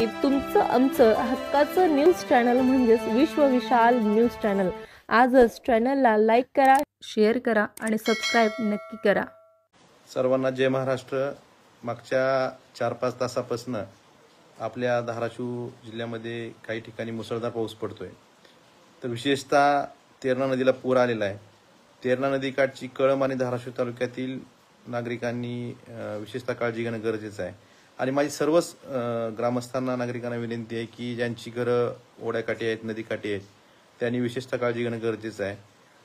तुमचं आमचं हक्काचं न्यूज चॅनल म्हणजेच विश्व विशाल न्यूज चॅनल। आजच चॅनलला लाईक करा, शेअर करा आणि सबस्क्राइब नक्की करा। सर्वांना जय महाराष्ट्र। मागच्या 4-5 तासापासून आपल्या धाराशिव जिल्ह्यामध्ये काही ठिकाणी मुसळधार पाऊस पडतोय। तर विशेषतः तेरणा नदीला पूर आलेला आहे। तेरणा नदीकाठची कळंब आणि धाराशिव तालुक्यातील नागरिकांनी विशेषतः काळजी घेणं गरजेचं आहे। आणि माझी सर्वच ग्रामस्थांना नागरिकांना विनंती आहे की ज्यांची घरं ओढ्याकाठी आहेत, नदीकाठी आहेत, त्यांनी विशेषतः काळजी घेणं गरजेचं आहे।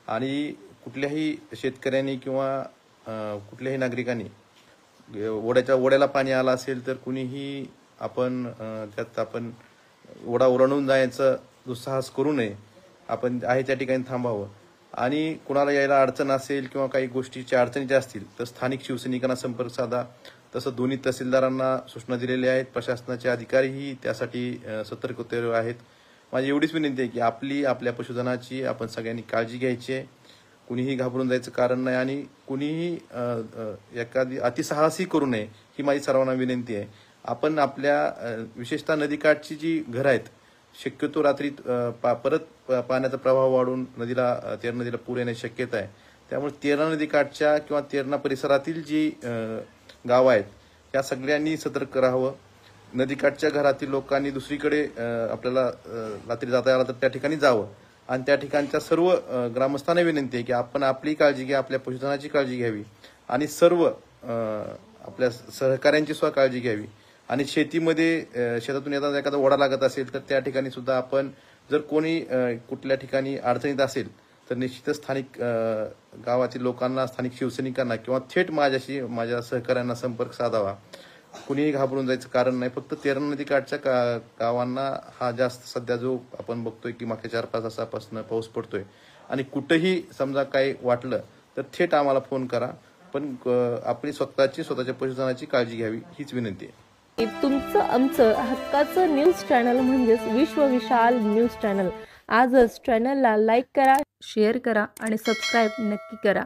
आणि कुठल्याही शेतकऱ्यांनी किंवा कुठल्याही नागरिकांनी ओढ्याला पाणी आलं असेल तर कुणीही आपण त्यात ओढा ओलांडून जायचं दुस्साहस करू नये। आपण आहे त्या ठिकाणी थांबावं आणि कुणाला यायला अडचण असेल किंवा काही गोष्टीच्या अडचणी असतील तर स्थानिक शिवसैनिकांना संपर्क साधा। तसं दोन्ही तहसीलदारांना सूचना दिलेल्या आहेत। प्रशासनाचे अधिकारीही त्यासाठी सतर्कतेवर आहेत। माझी एवढीच विनंती आहे की आपल्या पशुधनाची आपण सगळ्यांनी काळजी घ्यायची आहे। कुणीही घाबरून जायचं कारण नाही आणि कुणीही एखादी अतिसाहसही करू नये ही माझी सर्वांना विनंती आहे। आपण आपल्या विशेषतः नदीकाठची जी घरं आहेत शक्यतो रात्री परत पाण्याचा प्रवाह वाढून तेरणा नदीला पूर येण्याची शक्यता आहे। त्यामुळे तेरणा नदीकाठच्या किंवा तेरणा परिसरातील जी गाव आहेत या सगळ्यांनी सतर्क राहावं। नदीकाठच्या घरातील लोकांनी दुसरीकडे आपल्याला रात्री जाता आला तर त्या ठिकाणी जावं आणि त्या ठिकाणच्या सर्व ग्रामस्थांना विनंती आहे की आपण आपली काळजी घ्या, आपल्या पशुधनाची काळजी घ्यावी आणि सर्व आपल्या सहकाऱ्यांची सुद्धा काळजी घ्यावी। आणि शेतातून येताना एखादा ओढा लागत असेल तर त्या ठिकाणी सुद्धा आपण जर कोणी कुठल्या ठिकाणी अडचणीत असेल तर निश्चितच स्थानिक गावातील लोकांना, स्थानिक शिवसैनिकांना किंवा थेट माझ्या सहकाऱ्यांना संपर्क साधावा। कुणीही घाबरून जायचं कारण नाही। फक्त तेरणा नदीकाठच्या गावांना हा जास्त सध्या जो आपण बघतोय की मागच्या 4-5 तासापासून पाऊस पडतोय आणि कुठेही समजा काही वाटलं तर थेट आम्हाला फोन करा। पण आपली स्वतःच्या पशुधनाची काळजी घ्यावी हीच विनंती आहे। तुमचं आमचं हक्काचं न्यूज चॅनल म्हणजेच विश्व विशाल न्यूज चॅनल। आजच चॅनलला लाईक करा, शेअर करा आणि सबस्क्राइब नक्की करा।